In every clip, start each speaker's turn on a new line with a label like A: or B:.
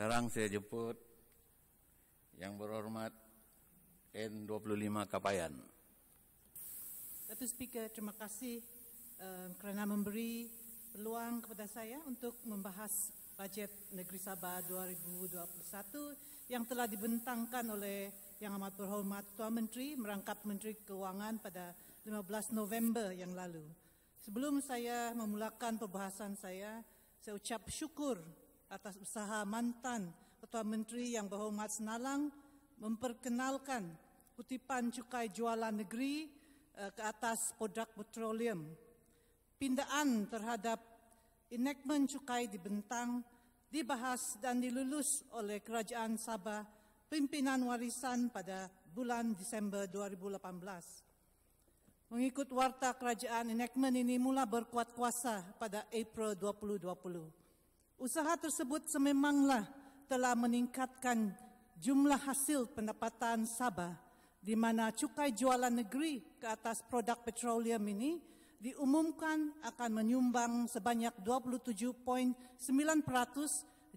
A: Sekarang saya jemput yang berhormat N25 Kapayan.
B: Datuk Speaker, terima kasih kerana memberi peluang kepada saya untuk membahas bajet Negeri Sabah 2021 yang telah dibentangkan oleh Yang Amat Berhormat Tuan Menteri merangkap Menteri Keuangan pada 15 November yang lalu. Sebelum saya memulakan perbahasan saya ucap syukur atas usaha mantan Ketua Menteri Yang Berhormat Senalang memperkenalkan kutipan cukai jualan negeri ke atas produk petroleum. Pindaan terhadap enactment cukai dibentang, dibahas dan dilulus oleh Kerajaan Sabah pimpinan warisan pada bulan Disember 2018. Mengikut warta kerajaan, enactment ini mula berkuat kuasa pada April 2020. Usaha tersebut sememanglah telah meningkatkan jumlah hasil pendapatan Sabah di mana cukai jualan negeri ke atas produk petroleum ini diumumkan akan menyumbang sebanyak 27.9%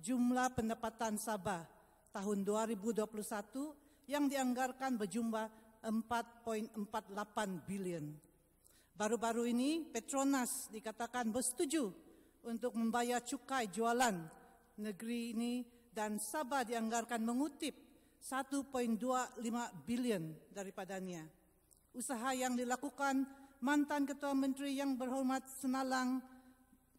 B: jumlah pendapatan Sabah tahun 2021 yang dianggarkan berjumlah 4.48 bilion. Baru-baru ini Petronas dikatakan bersetuju untuk membayar cukai jualan negeri ini dan Sabah dianggarkan mengutip 1.25 bilion daripadanya. Usaha yang dilakukan mantan Ketua Menteri Yang Berhormat Senalang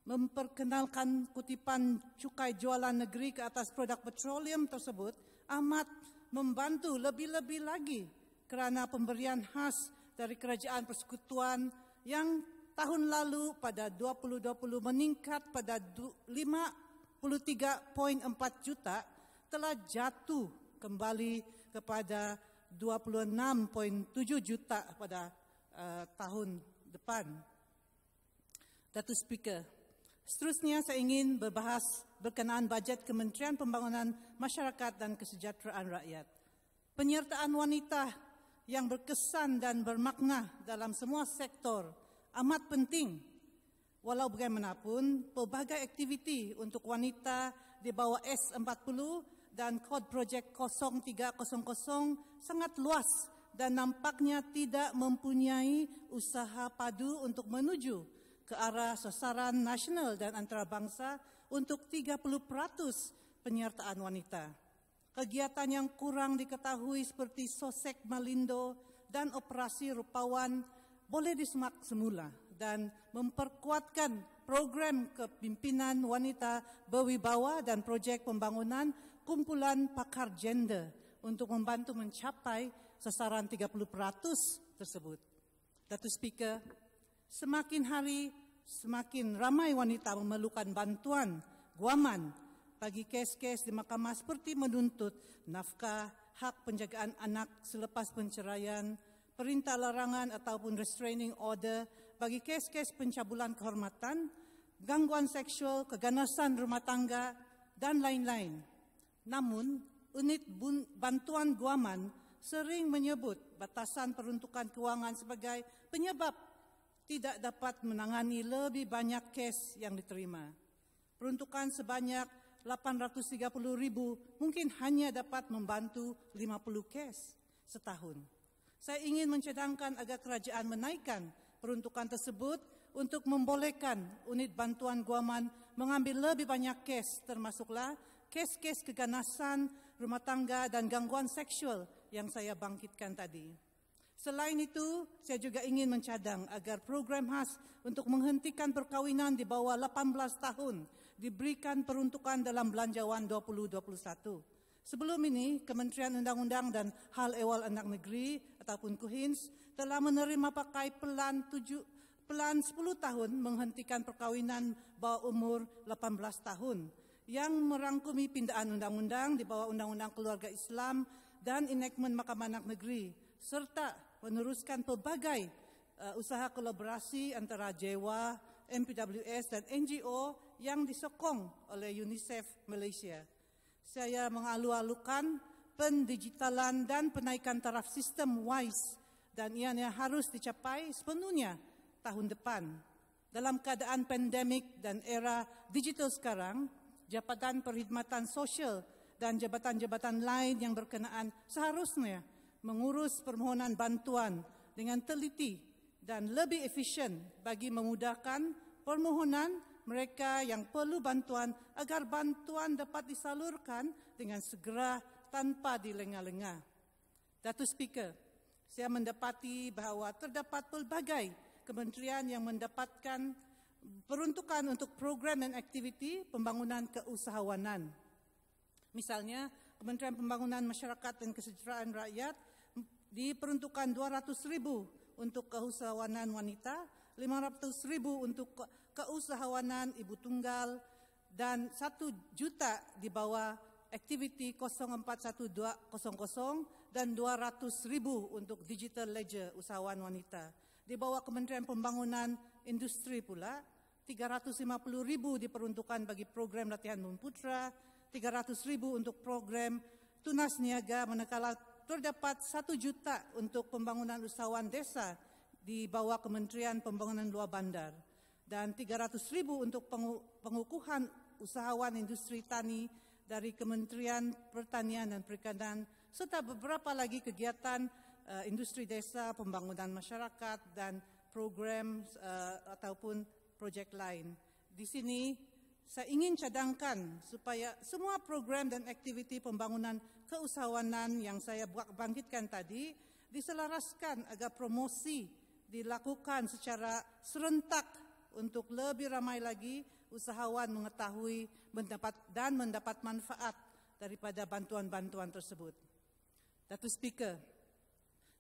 B: memperkenalkan kutipan cukai jualan negeri ke atas produk petroleum tersebut amat membantu lebih-lebih lagi kerana pemberian khas dari Kerajaan Persekutuan yang tahun lalu pada 2020 meningkat pada 53.4 juta telah jatuh kembali kepada 26.7 juta pada tahun depan. Datuk Speaker, seterusnya saya ingin berbahas berkenaan bajet Kementerian Pembangunan Masyarakat dan Kesejahteraan Rakyat. Penyertaan wanita yang berkesan dan bermakna dalam semua sektor amat penting. Walau bagaimanapun, pelbagai aktiviti untuk wanita di bawah S40 dan kod projek 0300 sangat luas dan nampaknya tidak mempunyai usaha padu untuk menuju ke arah sasaran nasional dan antarabangsa untuk 30% penyertaan wanita. Kegiatan yang kurang diketahui seperti Sosek Malindo dan Operasi Rupawan boleh disemak semula dan memperkuatkan program kepimpinan wanita berwibawa dan projek pembangunan kumpulan pakar gender untuk membantu mencapai sasaran 30% tersebut. Datuk Speaker, semakin hari semakin ramai wanita memerlukan bantuan guaman bagi kes-kes di mahkamah seperti menuntut nafkah, hak penjagaan anak selepas penceraian, perintah larangan ataupun restraining order bagi kes-kes pencabulan kehormatan, gangguan seksual, keganasan rumah tangga dan lain-lain. Namun, unit bantuan guaman sering menyebut batasan peruntukan kewangan sebagai penyebab tidak dapat menangani lebih banyak kes yang diterima. Peruntukan sebanyak 830,000 mungkin hanya dapat membantu 50 kes setahun. Saya ingin mencadangkan agar kerajaan menaikkan peruntukan tersebut untuk membolehkan unit bantuan guaman mengambil lebih banyak kes, termasuklah kes-kes keganasan, rumah tangga dan gangguan seksual yang saya bangkitkan tadi. Selain itu, saya juga ingin mencadang agar program khas untuk menghentikan perkahwinan di bawah 18 tahun diberikan peruntukan dalam Belanjawan 2021. Sebelum ini, Kementerian Undang-Undang dan Hal Ehwal Anak Negeri ataupun KUHINS telah menerima pakai pelan 10 tahun menghentikan perkahwinan bawah umur 18 tahun yang merangkumi pindaan undang-undang di bawah Undang-Undang Keluarga Islam dan enactment Mahkamah Anak Negeri serta meneruskan pelbagai usaha kolaborasi antara JEWA, MPWS dan NGO yang disokong oleh UNICEF Malaysia. Saya mengalu-alukan pendigitalan dan penaikan taraf sistem WISE dan ianya harus dicapai sepenuhnya tahun depan. Dalam keadaan pandemik dan era digital sekarang, Jabatan Perkhidmatan Sosial dan jabatan-jabatan lain yang berkenaan seharusnya mengurus permohonan bantuan dengan teliti dan lebih efisien bagi memudahkan permohonan mereka yang perlu bantuan agar bantuan dapat disalurkan dengan segera tanpa dilengah-lengah. Datuk Speaker, saya mendapati bahawa terdapat pelbagai kementerian yang mendapatkan peruntukan untuk program dan aktiviti pembangunan keusahawanan. Misalnya, Kementerian Pembangunan Masyarakat dan Kesejahteraan Rakyat diperuntukkan 200,000 untuk keusahawanan wanita, 500,000 untuk keusahawanan ibu tunggal dan 1 juta di bawah aktiviti 041200 dan 200,000 untuk digital ledger usahawan wanita. Di bawah Kementerian Pembangunan Industri pula, 350,000 diperuntukkan bagi program latihan memputra, 300,000 untuk program tunas niaga, manakala terdapat 1 juta untuk pembangunan usahawan desa di bawah Kementerian Pembangunan Luar Bandar dan 300,000 untuk pengukuhan usahawan industri tani dari Kementerian Pertanian dan Perikanan serta beberapa lagi kegiatan industri desa, pembangunan masyarakat dan program ataupun projek lain. Di sini saya ingin cadangkan supaya semua program dan aktiviti pembangunan keusahawanan yang saya bangkitkan tadi diselaraskan agar promosi dilakukan secara serentak untuk lebih ramai lagi usahawan mengetahui mendapat manfaat daripada bantuan-bantuan tersebut. Datuk Speaker,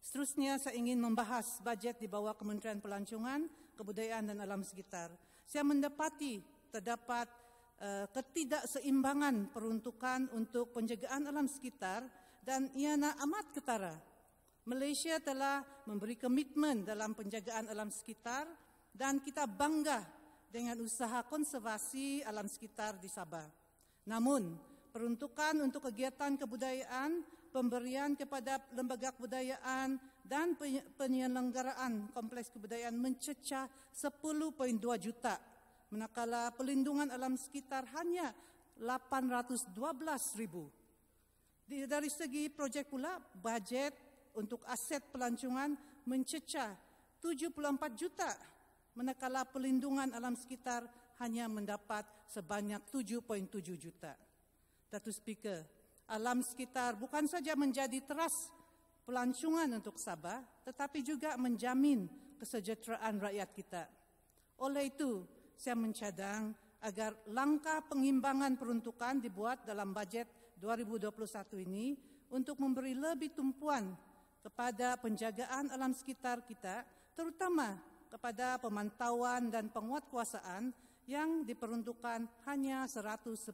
B: seterusnya saya ingin membahas bajet di bawah Kementerian Pelancongan, Kebudayaan dan Alam Sekitar. Saya mendapati terdapat ketidakseimbangan peruntukan untuk penjagaan alam sekitar dan ianya amat ketara. Malaysia telah memberi komitmen dalam penjagaan alam sekitar dan kita bangga dengan usaha konservasi alam sekitar di Sabah. Namun, peruntukan untuk kegiatan kebudayaan, pemberian kepada lembaga kebudayaan dan penyelenggaraan kompleks kebudayaan mencecah 10.2 juta, manakala pelindungan alam sekitar hanya 812,000. Dari segi projek pula, bajet untuk aset pelancongan mencecah 74 juta, manakala pelindungan alam sekitar hanya mendapat sebanyak 7.7 juta. Datuk Speaker, alam sekitar bukan saja menjadi teras pelancongan untuk Sabah, tetapi juga menjamin kesejahteraan rakyat kita. Oleh itu, saya mencadang agar langkah pengimbangan peruntukan dibuat dalam bajet 2021 ini untuk memberi lebih tumpuan kepada penjagaan alam sekitar kita, terutama kepada pemantauan dan penguatkuasaan yang diperuntukkan hanya 110,000.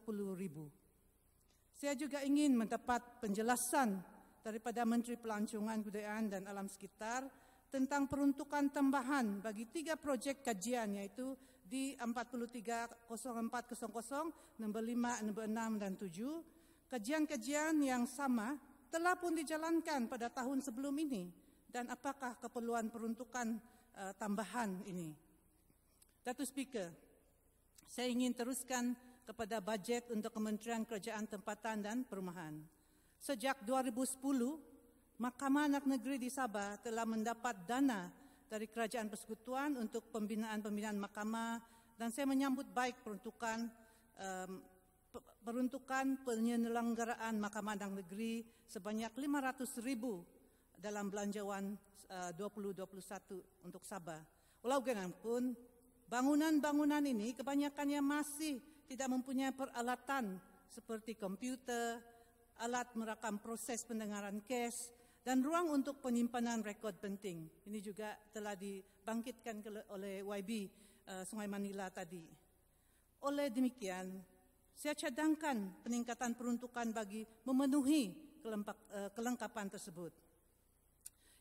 B: Saya juga ingin mendapat penjelasan daripada Menteri Pelancongan, Kebudayaan dan Alam Sekitar tentang peruntukan tambahan bagi 3 projek kajian, iaitu di 430400, nombor 5, nombor 6 dan 7. Kajian-kajian yang sama telah pun dijalankan pada tahun sebelum ini dan apakah keperluan peruntukan tambahan ini. Datuk Speaker, saya ingin teruskan kepada bajet untuk Kementerian Kerajaan Tempatan dan Perumahan. Sejak 2010, Mahkamah Anak Negeri di Sabah telah mendapat dana dari Kerajaan Persekutuan untuk pembinaan mahkamah dan saya menyambut baik peruntukan penyelenggaraan Mahkamah Anak Negeri sebanyak 500,000 dalam belanjawan 2021 untuk Sabah. Walaupun bangunan-bangunan ini kebanyakannya masih tidak mempunyai peralatan seperti komputer, alat merakam proses pendengaran kes dan ruang untuk penyimpanan rekod penting. Ini juga telah dibangkitkan oleh YB Sungai Manila tadi. Oleh demikian, saya cadangkan peningkatan peruntukan bagi memenuhi kelengkapan tersebut.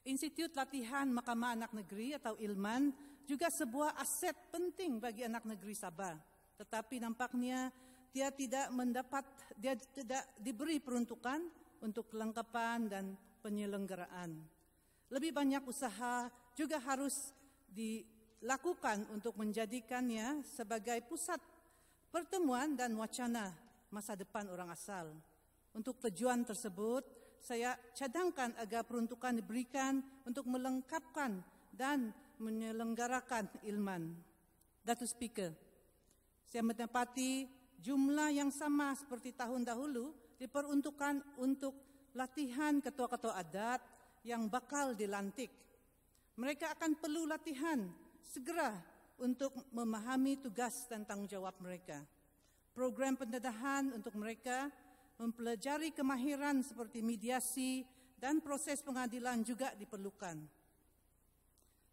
B: Institut Latihan Mahkamah Anak Negeri atau ILMAN juga sebuah aset penting bagi anak negeri Sabah. Tetapi nampaknya dia tidak diberi peruntukan untuk kelengkapan dan penyelenggaraan. Lebih banyak usaha juga harus dilakukan untuk menjadikannya sebagai pusat pertemuan dan wacana masa depan orang asal. Untuk tujuan tersebut, saya cadangkan agar peruntukan diberikan untuk melengkapkan dan menyelenggarakan ilman. Datuk Speaker, saya menempati jumlah yang sama seperti tahun dahulu diperuntukkan untuk latihan ketua-ketua adat yang bakal dilantik. Mereka akan perlu latihan segera untuk memahami tugas dan tanggungjawab mereka. Program pendedahan untuk mereka mempelajari kemahiran seperti mediasi dan proses pengadilan juga diperlukan.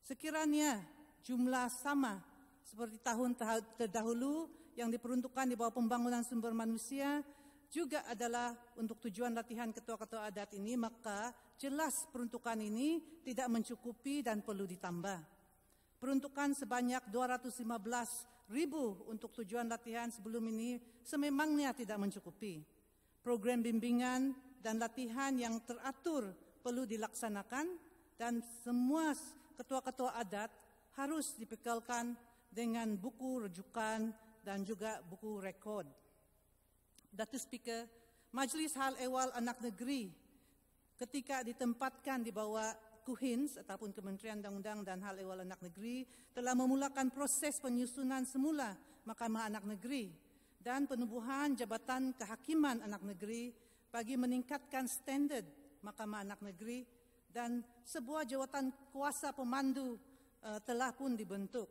B: Sekiranya jumlah sama seperti tahun terdahulu yang diperuntukkan di bawah pembangunan sumber manusia juga adalah untuk tujuan latihan ketua-ketua adat ini, maka jelas peruntukan ini tidak mencukupi dan perlu ditambah. Peruntukan sebanyak 215,000 untuk tujuan latihan sebelum ini sememangnya tidak mencukupi. Program bimbingan dan latihan yang teratur perlu dilaksanakan dan semua ketua-ketua adat harus dibekalkan dengan buku rujukan dan juga buku rekod. Datuk Speaker, Majlis Hal Ehwal Anak Negeri ketika ditempatkan di bawah KUHINS ataupun Kementerian Undang-Undang dan Hal Ehwal Anak Negeri telah memulakan proses penyusunan semula Mahkamah Anak Negeri dan penubuhan Jabatan Kehakiman Anak Negeri bagi meningkatkan standard Mahkamah Anak Negeri, dan sebuah jawatan kuasa pemandu telah pun dibentuk.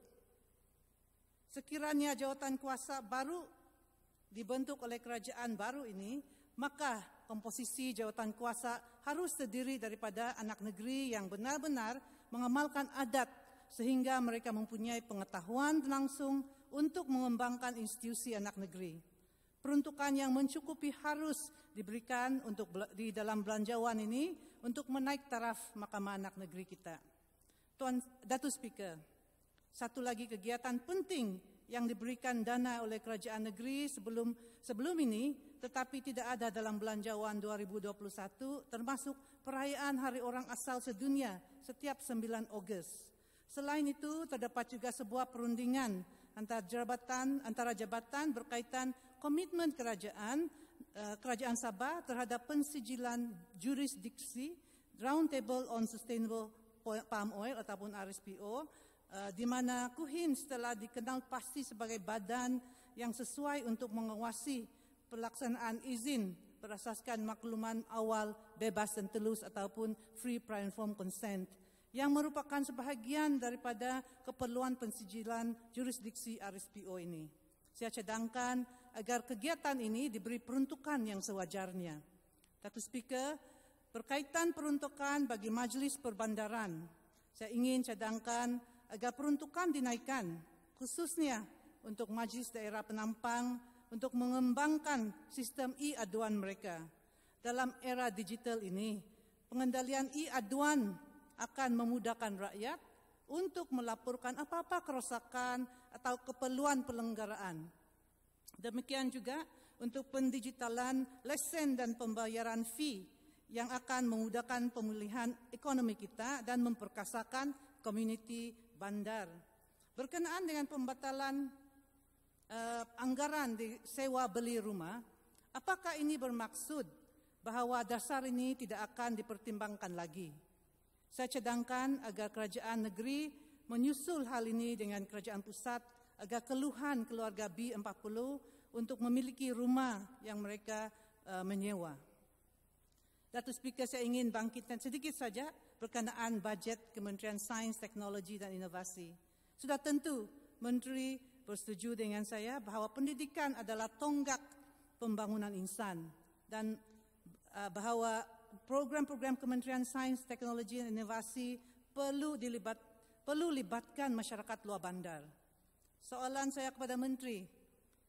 B: Sekiranya jawatan kuasa baru dibentuk oleh kerajaan baru ini, maka komposisi jawatan kuasa harus terdiri daripada anak negeri yang benar-benar mengamalkan adat sehingga mereka mempunyai pengetahuan langsung untuk mengembangkan institusi anak negeri. Peruntukan yang mencukupi harus diberikan untuk di dalam belanjawan ini untuk menaik taraf Mahkamah Anak Negeri kita. Tuan Datuk Speaker, satu lagi kegiatan penting yang diberikan dana oleh kerajaan negeri sebelum ini tetapi tidak ada dalam belanjawan 2021 termasuk perayaan Hari Orang Asal Sedunia setiap 9 Ogos. Selain itu, terdapat juga sebuah perundingan antara jabatan berkaitan komitmen kerajaan Sabah terhadap pensijilan jurisdiksi Roundtable on Sustainable Palm Oil ataupun RSPO, di mana KUHINS telah dikenal pasti sebagai badan yang sesuai untuk mengawasi pelaksanaan izin berasaskan makluman awal bebas dan telus ataupun free prior informed consent, yang merupakan sebahagian daripada keperluan pensijilan jurisdiksi RSPO ini. Saya cadangkan agar kegiatan ini diberi peruntukan yang sewajarnya. Datuk Speaker, berkaitan peruntukan bagi Majlis Perbandaran, saya ingin cadangkan agar peruntukan dinaikkan, khususnya untuk Majlis Daerah Penampang untuk mengembangkan sistem e-aduan mereka. Dalam era digital ini, pengendalian e-aduan akan memudahkan rakyat untuk melaporkan apa-apa kerosakan atau keperluan pelanggaran. Demikian juga untuk pendigitalan lesen dan pembayaran fee yang akan memudahkan pemulihan ekonomi kita dan memperkasakan komuniti bandar. Berkenaan dengan pembatalan anggaran di sewa beli rumah, apakah ini bermaksud bahawa dasar ini tidak akan dipertimbangkan lagi? Saya cadangkan agar kerajaan negeri menyusul hal ini dengan kerajaan pusat agar keluhan keluarga B40 untuk memiliki rumah yang mereka menyewa. Datuk Speaker, saya ingin bangkitkan sedikit saja berkenaan bajet Kementerian Sains, Teknologi dan Inovasi. Sudah tentu Menteri bersetuju dengan saya bahawa pendidikan adalah tonggak pembangunan insan dan bahawa program-program Kementerian Sains, Teknologi dan Inovasi perlu libatkan masyarakat luar bandar. Soalan saya kepada Menteri,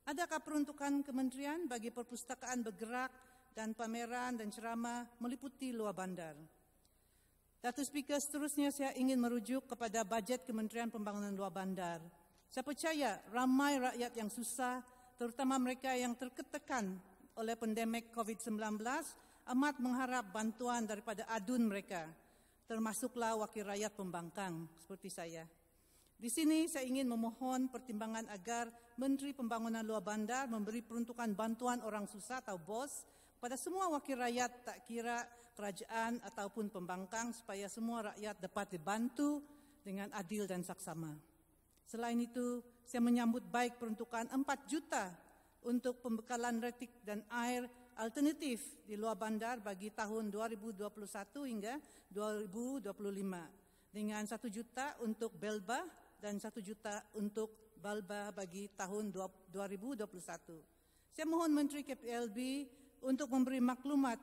B: adakah peruntukan kementerian bagi perpustakaan bergerak dan pameran dan ceramah meliputi luar bandar? Datuk Speaker, seterusnya saya ingin merujuk kepada bajet Kementerian Pembangunan Luar Bandar. Saya percaya ramai rakyat yang susah, terutama mereka yang tertekan oleh pandemik COVID-19, amat mengharap bantuan daripada adun mereka, termasuklah wakil rakyat pembangkang seperti saya. Di sini saya ingin memohon pertimbangan agar Menteri Pembangunan Luar Bandar memberi peruntukan bantuan orang susah atau BOS Pada semua wakil rakyat, tak kira kerajaan ataupun pembangkang, supaya semua rakyat dapat dibantu dengan adil dan saksama. Selain itu, saya menyambut baik peruntukan 4 juta untuk pembekalan elektrik dan air alternatif di luar bandar bagi tahun 2021 hingga 2025 dengan 1 juta untuk Belba dan 1 juta untuk Balba bagi tahun 2021. Saya mohon Menteri KPLB untuk memberi maklumat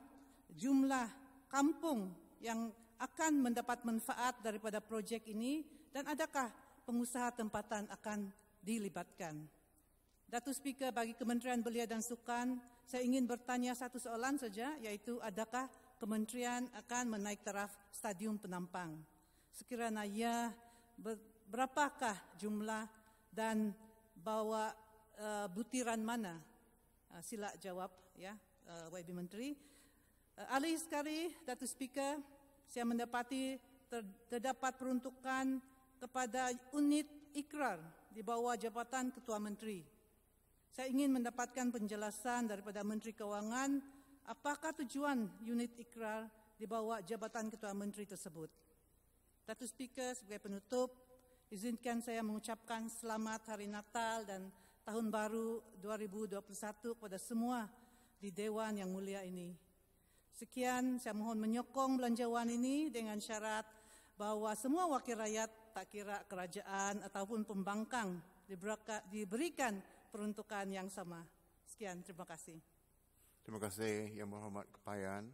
B: jumlah kampung yang akan mendapat manfaat daripada projek ini dan adakah pengusaha tempatan akan dilibatkan. Datuk Speaker, bagi Kementerian Belia dan Sukan, saya ingin bertanya satu soalan saja, iaitu adakah Kementerian akan menaik taraf stadium penampang? Sekiranya ya, berapakah jumlah dan bawa butiran mana? Sila jawab, ya, YB Menteri. Alih sekali, Datuk Speaker, saya mendapati terdapat peruntukan kepada unit ikrar di bawah Jabatan Ketua Menteri. Saya ingin mendapatkan penjelasan daripada Menteri Kewangan apakah tujuan unit ikrar di bawah Jabatan Ketua Menteri tersebut. Datuk Speaker, sebagai penutup, izinkan saya mengucapkan selamat Hari Natal dan Tahun Baru 2021 kepada semua di Dewan yang mulia ini. Sekian, saya mohon menyokong belanjawan ini dengan syarat bahawa semua wakil rakyat, tak kira kerajaan ataupun pembangkang, diberikan peruntukan yang sama. Sekian, terima kasih.
C: Terima kasih Yang Berhormat Kepayan.